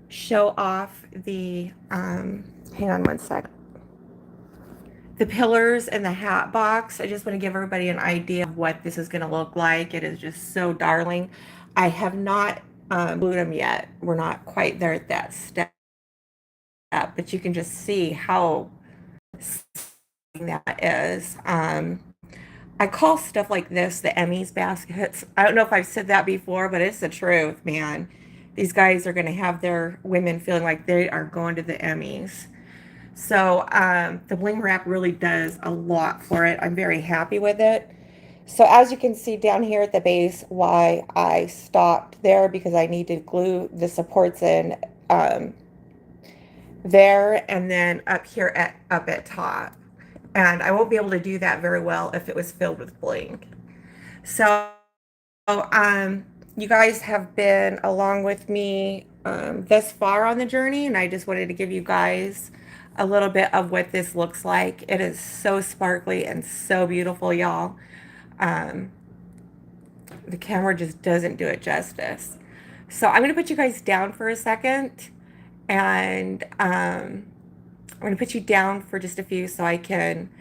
show off the, hang on one sec, the pillars and the hat box. I just want to give everybody an idea of what this is going to look like. It is just so darling. I have not glued them yet. We're not quite there at that step, but you can just see how that is. I call stuff like this the Emmys baskets. I don't know if I've said that before, but it's the truth, man. These guys are going to have their women feeling like they are going to the Emmys. So the bling wrap really does a lot for it. I'm very happy with it. So as you can see down here at the base, why I stopped there, because I need to glue the supports in there and then up here up at top. And I won't be able to do that very well if it was filled with bling. So you guys have been along with me thus far on the journey, and I just wanted to give you guys a little bit of what this looks like. It is so sparkly and so beautiful, y'all. Um, the camera just doesn't do it justice. So I'm going to put you guys down for a second, and I'm going to put you down for just a few so I can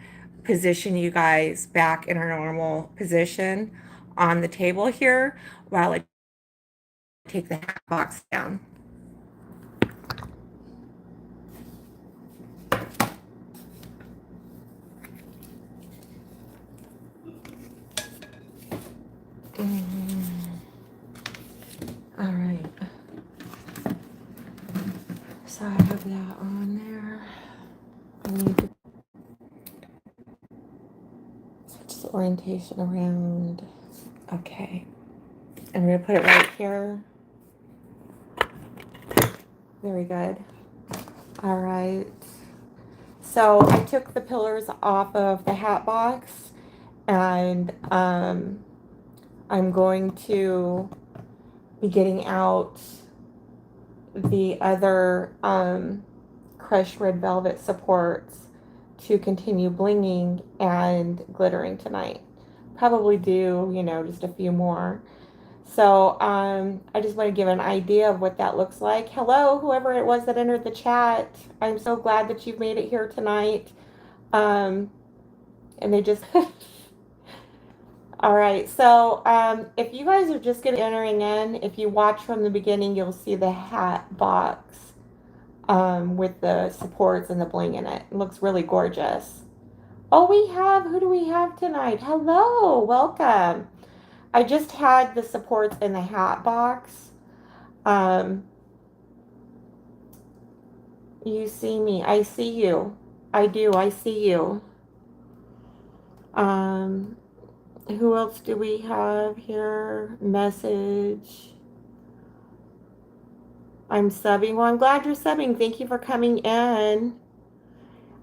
position you guys back in our normal position on the table here while I take the hat box down. All right. So I have that on there. I need to switch the orientation around. Okay. And we're going to put it right here. Very good. All right. So I took the pillars off of the hat box, and I'm going to be getting out the other crushed red velvet supports to continue blinging and glittering tonight. Probably do, just a few more. So I just want to give an idea of what that looks like. Hello, whoever it was that entered the chat. I'm so glad that you've made it here tonight. And they just... All right, so if you guys are just entering in, if you watch from the beginning, you'll see the hat box with the supports and the bling in it. It looks really gorgeous. Oh, who do we have tonight? Hello, welcome. I just had the supports in the hat box. You see me. I see you. I do. I see you. Who else do we have here? Message. I'm subbing. Well, I'm glad you're subbing. Thank you for coming in.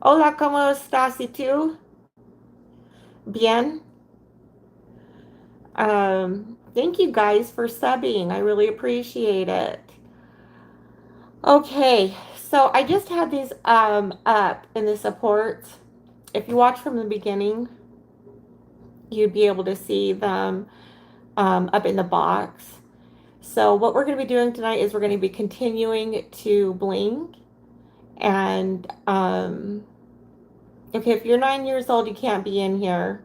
Hola, ¿cómo estás? ¿Y tú? Bien. Thank you guys for subbing. I really appreciate it. Okay, so I just had these up in the supports. If you watch from the beginning, you'd be able to see them up in the box. So what we're going to be doing tonight is we're going to be continuing to bling. And okay, if you're 9 years old, you can't be in here.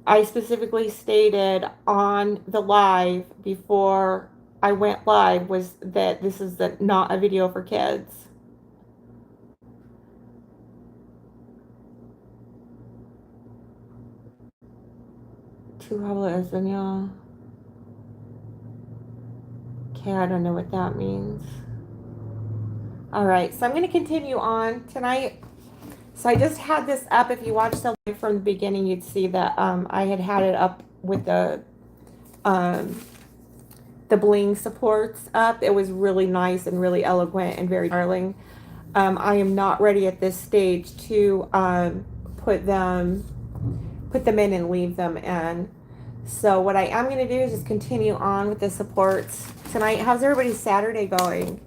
I specifically stated on the live before I went live was that this is not a video for kids. Two habla español. Okay, I don't know what that means. All right, so I'm going to continue on tonight. So I just had this up. If you watched the live from the beginning, you'd see that I had it up with the bling supports up. It was really nice and really eloquent and very darling. I am not ready at this stage to put them in and leave them in. So what I am going to do is just continue on with the supports tonight. How's everybody's Saturday going?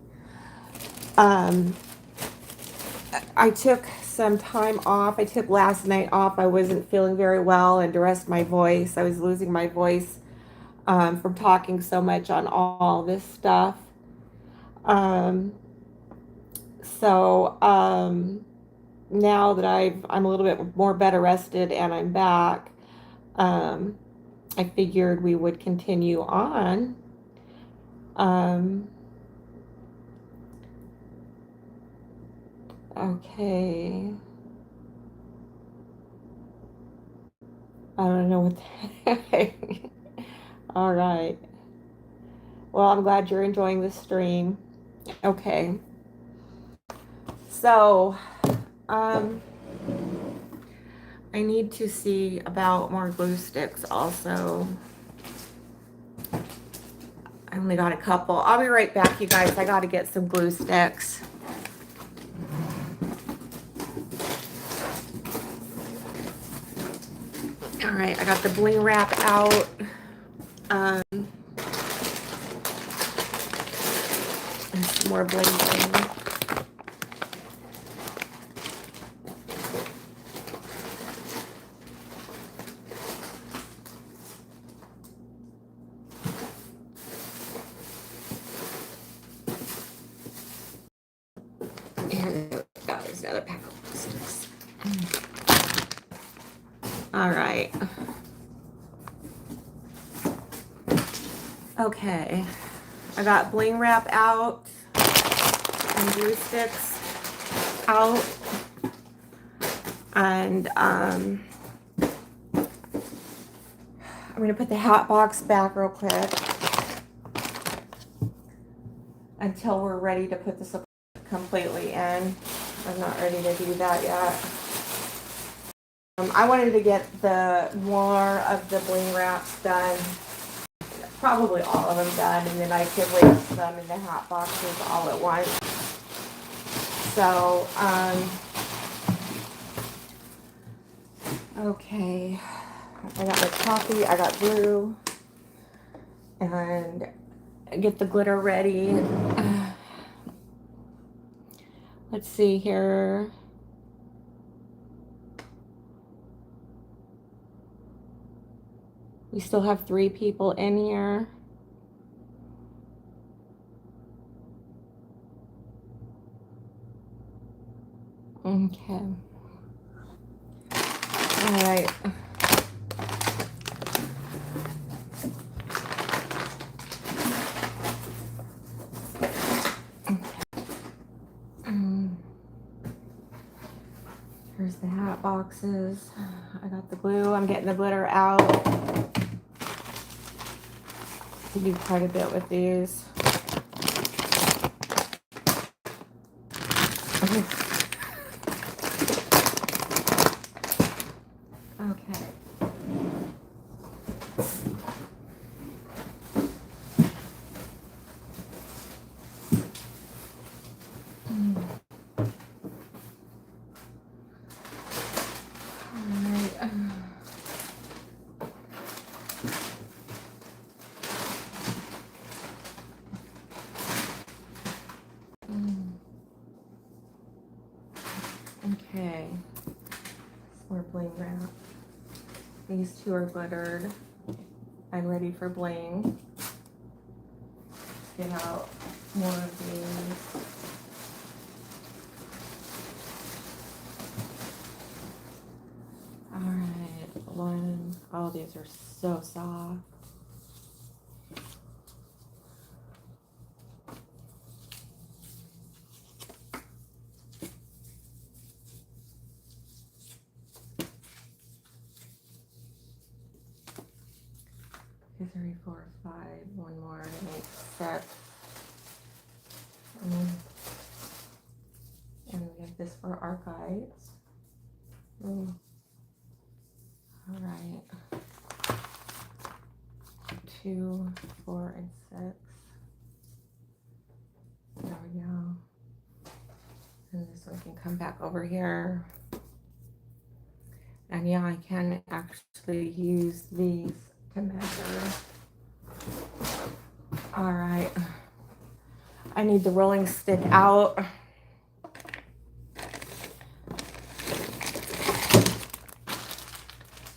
I took some time off. I took last night off. I wasn't feeling very well, and to rest my voice. I was losing my voice from talking so much on all this stuff. Um, so now that I'm a little bit more better rested and I'm back, um, I figured we would continue on. Okay. I don't know what that. All right. Well, I'm glad you're enjoying the stream. Okay. So, um, I need to see about more glue sticks also. I only got a couple. I'll be right back, you guys. I got to get some glue sticks. All right, I got the bling wrap out. And some more bling bling. And there's another pack of sticks. All right. Okay. I got bling wrap out and glue sticks out. And I'm going to put the hat box back real quick until we're ready to put this completely in. I'm not ready to do that yet. I wanted to get the more of the bling wraps done, probably all of them done, and then I could lace them in the hat boxes all at once. So, okay, I got my coffee, I got glue, and get the glitter ready. Let's see here. We still have 3 people in here. Okay. All right. Here's the hat boxes. I got the glue. I'm getting the glitter out. I do quite a bit with these. Okay. Okay, more bling wrap. These 2 are glittered. I'm ready for bling. Get out more of these. All right, one. Oh, these are so soft. Two, three, four, five. One more to make 6. And we have this for our guides. All right. 2, 4, and 6. There we go. And this one can come back over here. And yeah, I can actually use these to measure. All right. I need the rolling stick out.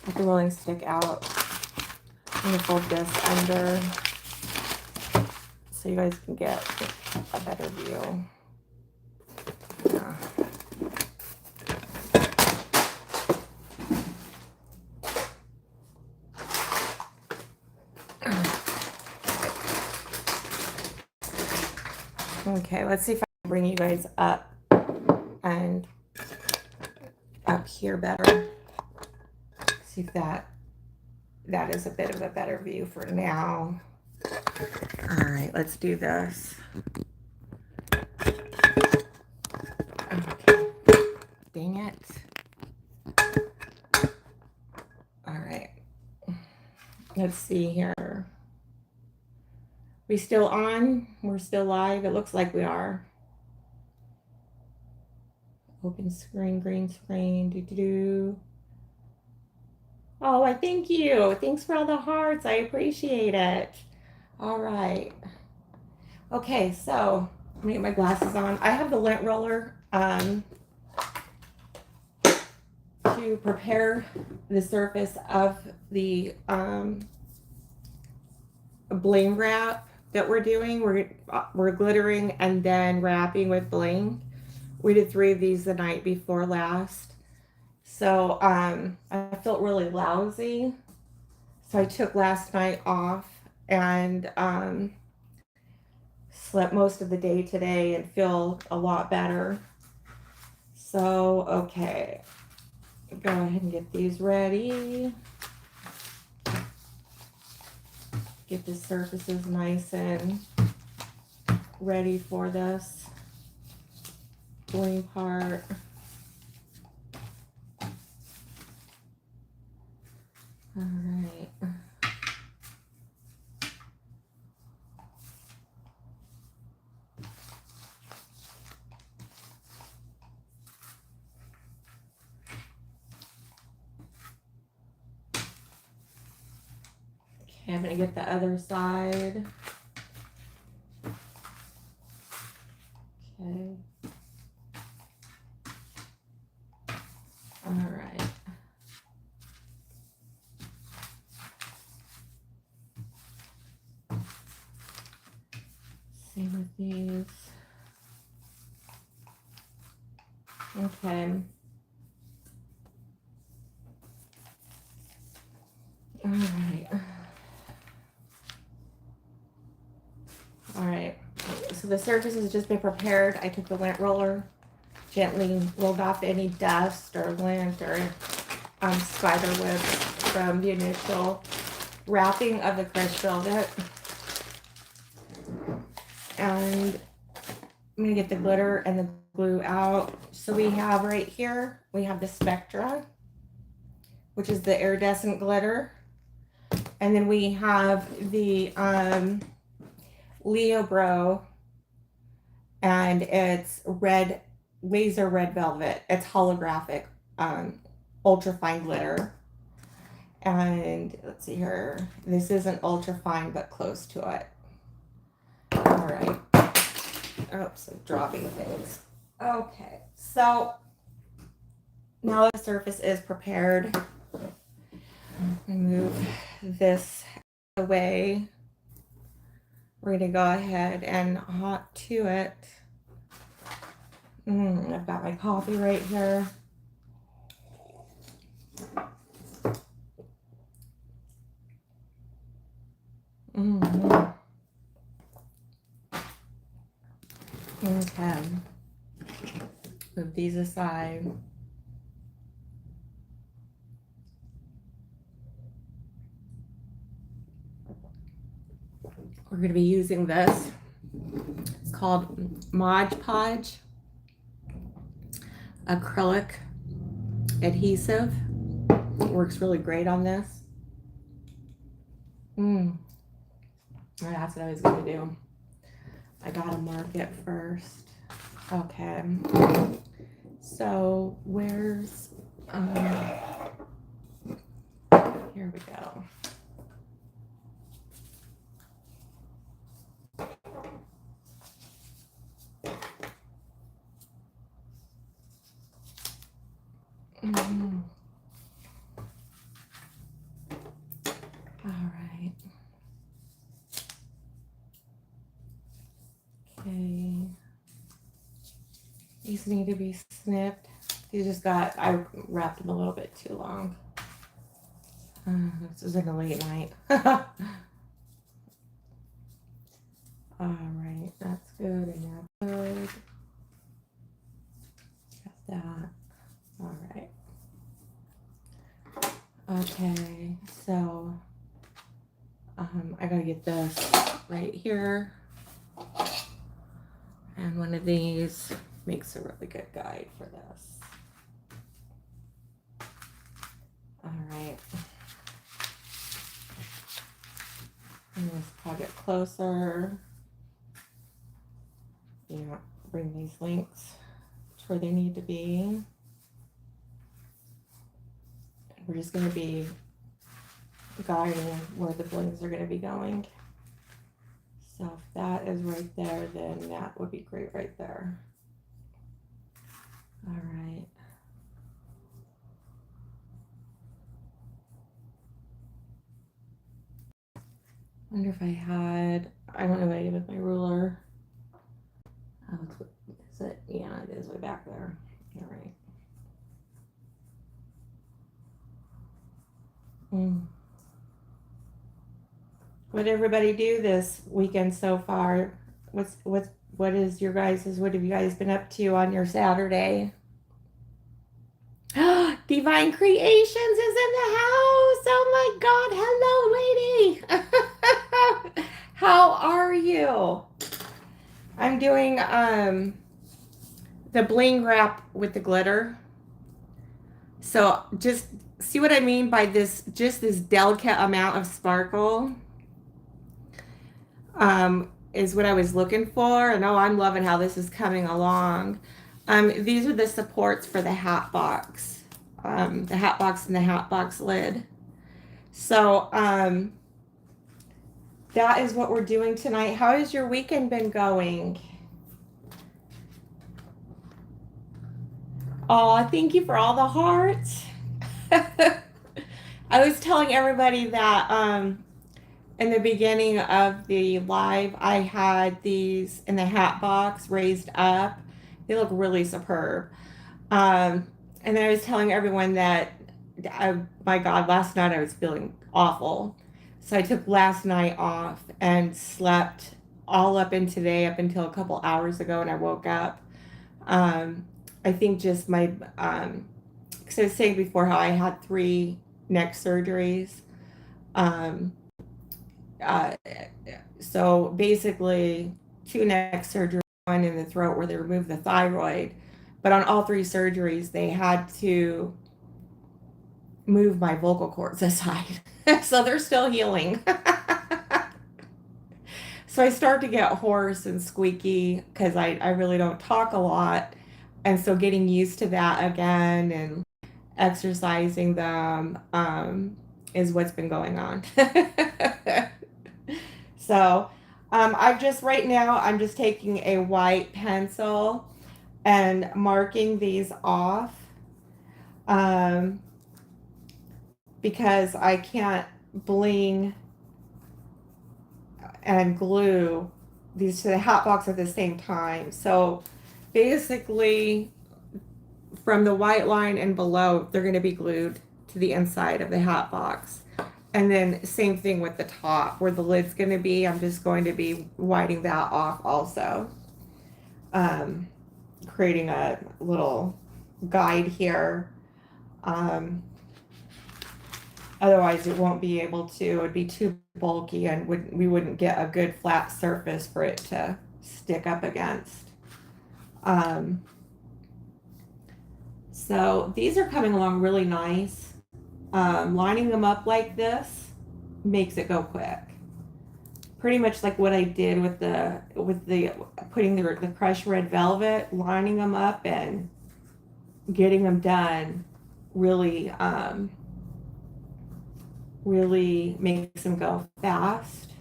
Get the rolling stick out. I'm gonna fold this under so you guys can get a better view. Yeah. Okay, let's see if I can bring you guys up and up here better. See if that is a bit of a better view for now. All right, let's do this. Okay. Dang it. All right. Let's see here. We still on? We're still live? It looks like we are. Open screen, green screen, do. Oh, I thank you. Thanks for all the hearts. I appreciate it. All right. Okay, so I'm gonna get my glasses on. I have the lint roller to prepare the surface of the bling wrap that we're doing. We're glittering and then wrapping with bling. We did 3 of these the night before last. So I felt really lousy. So I took last night off and slept most of the day today and feel a lot better. So, okay. Go ahead and get these ready. Get the surfaces nice and ready for this bling part. All right. Okay, I'm gonna get the other side. Okay. All right. Same with these. Okay. All right. All right. So the surface has just been prepared. I took the lint roller, gently rolled off any dust or lint or spider webs from the initial wrapping of the crystal. And I'm gonna get the glitter and the glue out. So we have right here, we have the Spectra, which is the iridescent glitter. And then we have the Leo Bro, and it's red, laser red velvet. It's holographic, ultra fine glitter. And let's see here, this isn't ultra fine, but close to it. All right. Oops, I'm dropping things. Okay, so now the surface is prepared. Move this away. We're gonna go ahead and hot to it. I've got my coffee right here. Okay. Move these aside. We're going to be using this. It's called Mod Podge acrylic adhesive. It works really great on this. That's what I was going to do. I got to mark it first. Okay. So where's, here we go. All right. Okay. These need to be snipped. These just got, I wrapped them a little bit too long. This is in a late night. All right, that's good, and that's good. Got that. All right. Okay, so I gotta get this right here. And one of these makes a really good guide for this. All right. And let's plug it closer. Yeah, bring these links to where they need to be. We're just going to be guiding where the blings are going to be going. So if that is right there, then that would be great right there. All right. Wonder if I had, I don't know what I did with my ruler. Oh, is it? Yeah, it is way back there. All right. What did everybody do this weekend so far? What is your guys's? What have you guys been up to on your Saturday? Divine Creations is in the house. Oh my God! Hello, lady. How are you? I'm doing the bling wrap with the glitter. So just see what I mean by this, just this delicate amount of sparkle is what I was looking for. And oh, I'm loving how this is coming along. These are the supports for the hat box. The hat box and the hat box lid. So that is what we're doing tonight. How has your weekend been going? Oh, thank you for all the hearts. I was telling everybody that in the beginning of the live, I had these in the hat box raised up. They look really superb. And then I was telling everyone that, my God, last night I was feeling awful. So I took last night off and slept all up in today, up until a couple hours ago, and I woke up. I think just my, because I was saying before how I had 3 neck surgeries. So basically 2 neck surgeries, one in the throat where they removed the thyroid. But on all 3 surgeries, they had to move my vocal cords aside. So they're still healing. So I start to get hoarse and squeaky because I really don't talk a lot. And so getting used to that again and exercising them is what's been going on. So right now, I'm just taking a white pencil and marking these off because I can't bling and glue these to the hat box at the same time. So basically, from the white line and below, they're going to be glued to the inside of the hat box. And then same thing with the top where the lid's going to be. I'm just going to be whiting that off also. Creating a little guide here. Otherwise it won't be able to, it would be too bulky and we wouldn't get a good flat surface for it to stick up against. So these are coming along really nice. Lining them up like this makes it go quick. Pretty much like what I did with the putting the crushed red velvet, lining them up and getting them done really really makes them go fast.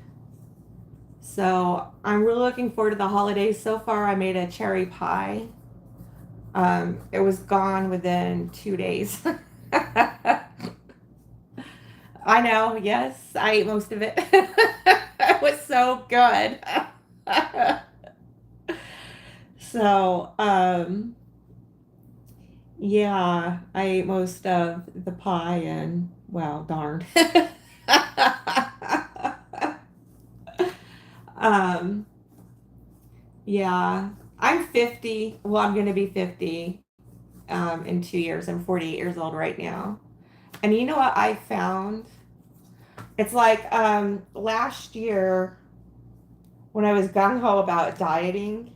So I'm really looking forward to the holidays. So far I made a cherry pie. It was gone within 2 days. I know, yes, I ate most of it. It was so good. So, yeah, I ate most of the pie and, well, darn. um, yeah, I'm 50. Well, I'm going to be 50 in 2 years. I'm 48 years old right now. And you know what I found? It's like last year when I was gung ho about dieting,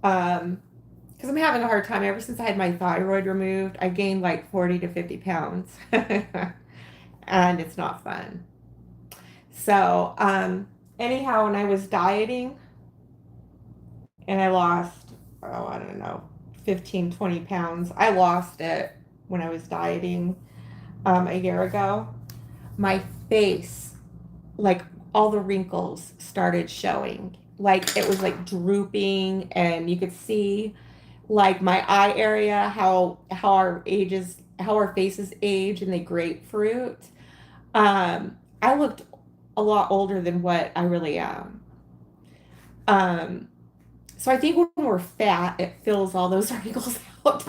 because I'm having a hard time. Ever since I had my thyroid removed, I gained like 40 to 50 pounds. And it's not fun. So, anyhow, when I was dieting and I lost, oh, I don't know, 15, 20 pounds, I lost it when I was dieting a year ago. My face, like all the wrinkles started showing. Like it was like drooping, and you could see like my eye area, how our faces age and they grapefruit. I looked a lot older than what I really am. Um, so I think when we're fat, it fills all those wrinkles out.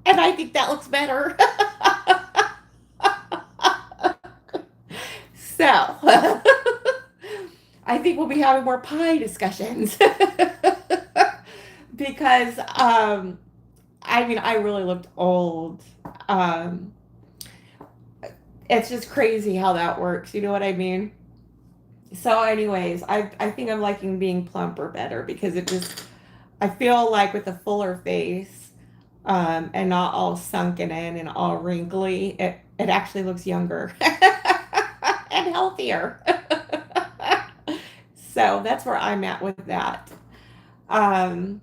And I think that looks better. So I think we'll be having more pie discussions. Because I mean, I really looked old. Um, it's just crazy how that works. You know what I mean? So, anyways, I think I'm liking being plumper better because it just I feel like with a fuller face, and not all sunken in and all wrinkly, it actually looks younger and healthier. So that's where I'm at with that. Um,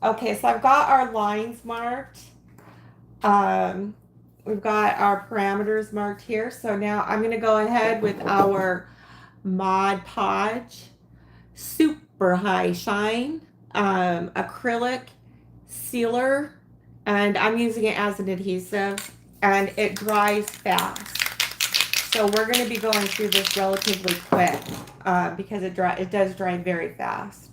okay, so I've got our lines marked. Um, we've got our parameters marked here. So now I'm going to go ahead with our Mod Podge Super High Shine acrylic sealer, and I'm using it as an adhesive, and it dries fast. So we're going to be going through this relatively quick because it does dry very fast.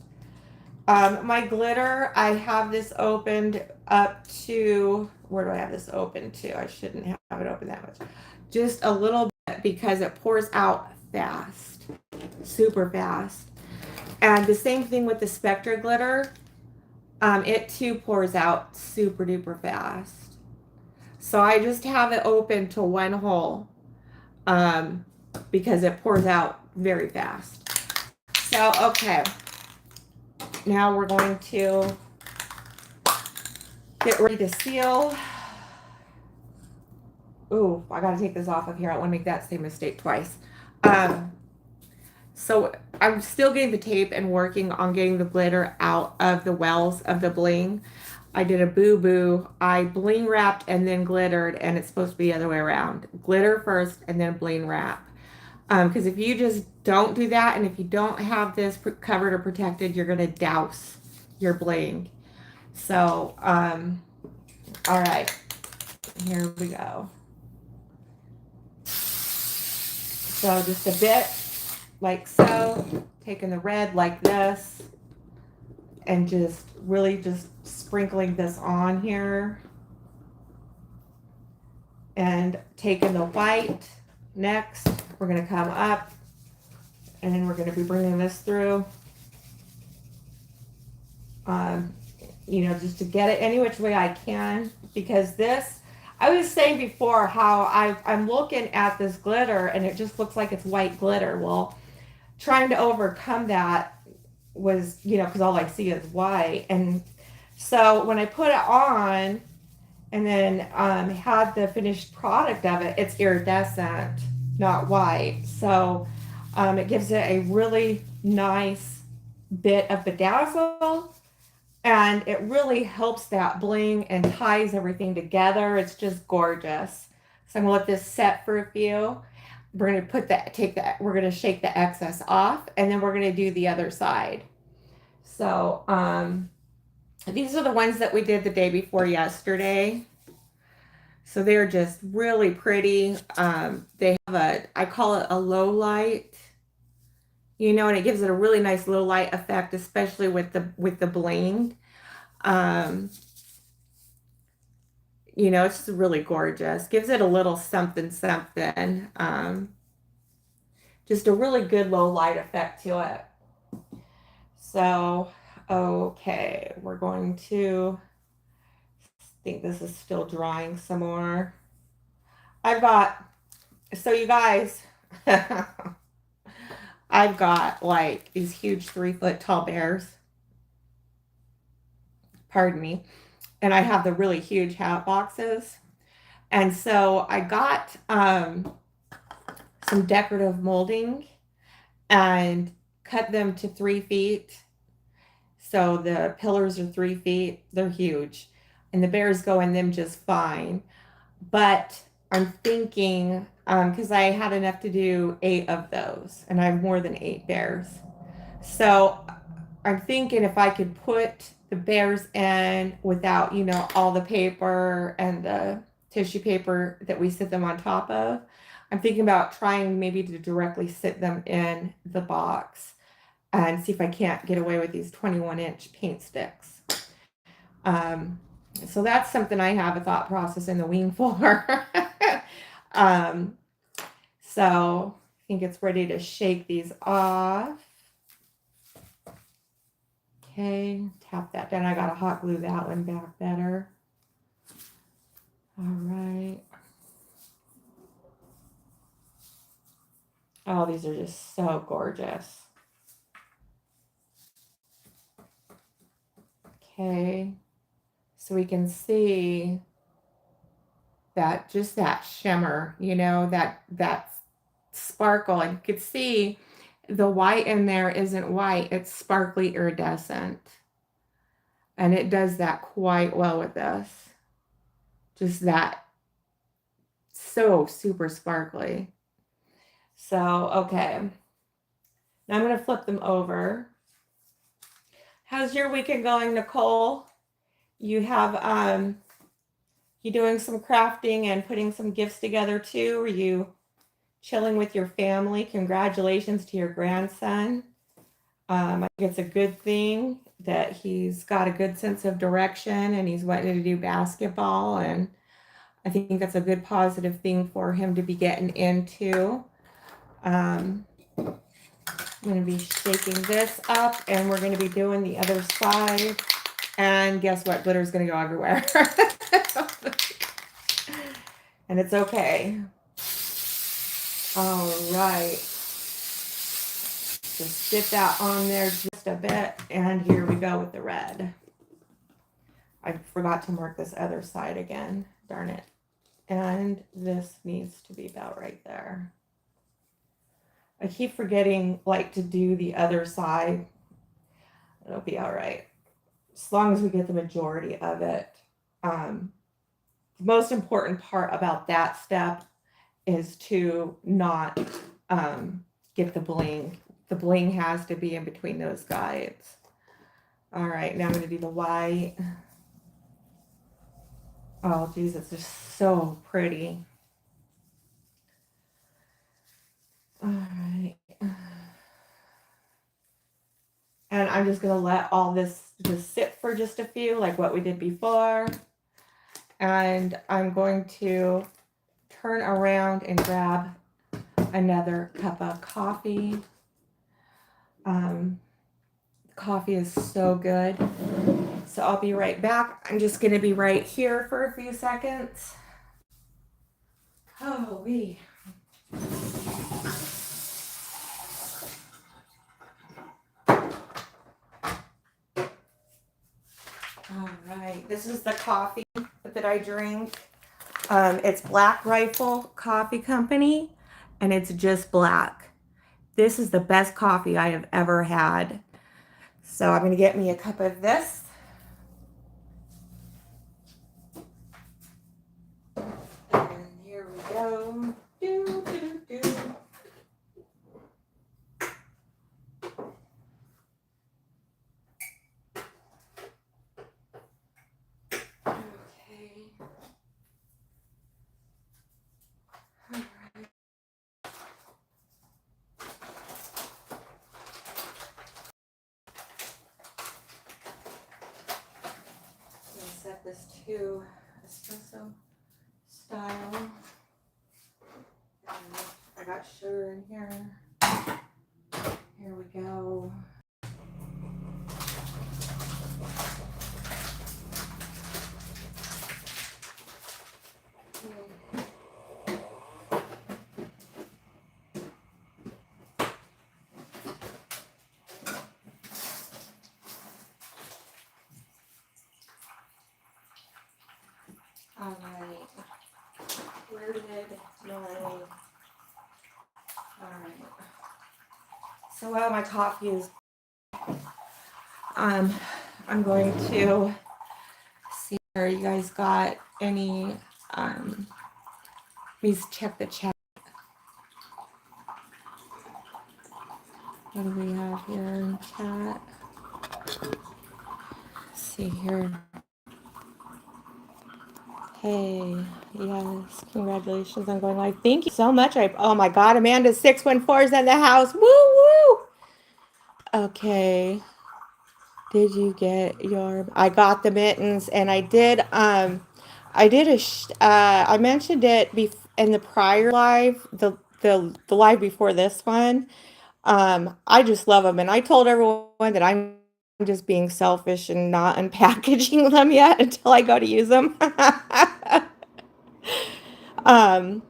My glitter, I have this opened up to, where do I have this open to? I shouldn't have it open that much. Just a little bit because it pours out fast, super fast. And the same thing with the Spectra glitter. It too pours out super duper fast. So I just have it open to one hole um, because it pours out very fast. So, okay. Now we're going to get ready to seal. Ooh, I got to take this off of here. I don't want to make that same mistake twice. Um, so I'm still getting the tape and working on getting the glitter out of the wells of the bling. I did a boo-boo. I bling wrapped and then glittered, and it's supposed to be the other way around. Glitter first and then bling wrap. Because if you just don't do that, and if you don't have this covered or protected, you're going to douse your bling. So, all right, here we go. So just a bit like so, taking the red like this, and just really just sprinkling this on here. And taking the white next, we're going to come up, and then we're going to be bringing this through. Um, just to get it any which way I can, because this, I was saying before how I'm looking at this glitter and it just looks like it's white glitter. Well, trying to overcome that was, because all I see is white. And so when I put it on and then had the finished product of it, it's iridescent, not white. So it gives it a really nice bit of bedazzle, and it really helps that bling and ties everything together. It's just gorgeous. So I'm gonna let this set for a few. We're gonna we're gonna shake the excess off, and then we're gonna do the other side. So these are the ones that we did the day before yesterday. So they're just really pretty. They have I call it a low light. you know, and it gives it a really nice low light effect, especially with the bling. Um, you know, it's just really gorgeous. Gives it a little something something. Just a really good low light effect to it. So, okay, we're going to think this is still drying some more. I've got, so you guys, I've got like these huge 3 foot tall bears. Pardon me. And I have the really huge hat boxes. And so I got some decorative molding and cut them to 3 feet. So the pillars are 3 feet. They're huge. And the bears go in them just fine. But I'm thinking, because I had enough to do 8 of those, and I have more than 8 bears. So I'm thinking if I could put the bears in without, you know, all the paper and the tissue paper that we sit them on top of, I'm thinking about trying maybe to directly sit them in the box and see if I can't get away with these 21-inch paint sticks. So that's something I have a thought process in the wing for. um, so I think it's ready to shake these off. Okay, tap that down. I gotta hot glue that one back better. All right. Oh, these are just so gorgeous. Okay, so we can see that, just that shimmer, you know, that sparkle. And you could see the white in there isn't white, it's sparkly iridescent. And it does that quite well with this. Just that, so super sparkly. So, okay. Now I'm going to flip them over. How's your weekend going, Nicole? You have, you doing some crafting and putting some gifts together too? Are you chilling with your family? Congratulations to your grandson. I think it's a good thing that he's got a good sense of direction and he's wanting to do basketball. And I think that's a good positive thing for him to be getting into. I'm going to be shaking this up and we're going to be doing the other side. And guess what? Glitter's going to go everywhere. And it's okay. All right. Just dip that on there just a bit. And here we go with the red. I forgot to mark this other side again. Darn it. And this needs to be about right there. I keep forgetting like to do the other side. It'll be all right. As long as we get the majority of it. The most important part about that step is to not get the bling. The bling has to be in between those guides. All right, now I'm going to do the white. Oh, geez, it's just so pretty. All right. And I'm just going to let all this just sit for just a few, like what we did before. And I'm going to turn around and grab another cup of coffee. Coffee is so good. So I'll be right back. I'm just going to be right here for a few seconds. Oh, wee. All right, this is the coffee that I drink. It's Black Rifle Coffee Company, and it's just black. This is the best coffee I have ever had. So I'm going to get me a cup of this. And here we go. Do, do, do, do. this too, espresso style. And I got sugar in here. Here we go. All right. Where did my... All right. So while my coffee is... I'm going to see if you guys got any... Please check the chat. What do we have here in chat? Let's see here. Hey, yes, congratulations on going live. Thank you so much. Oh my God, Amanda 614 is in the house. Woo woo. Okay. Did you get your? I got the mittens, and I did. I mentioned it in the prior live, the live before this one. I just love them, and I told everyone that I'm just being selfish and not unpackaging them yet until I go to use them. um,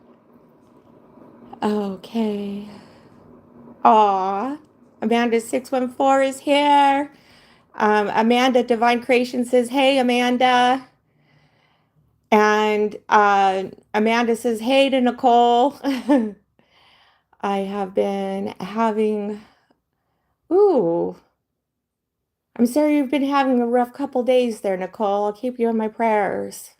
okay. Aw, Amanda 614 is here. Amanda Divine Creation says, "Hey, Amanda," and Amanda says, "Hey to Nicole." I have been having. Ooh. I'm sorry you've been having a rough couple days there, Nicole. I'll keep you in my prayers.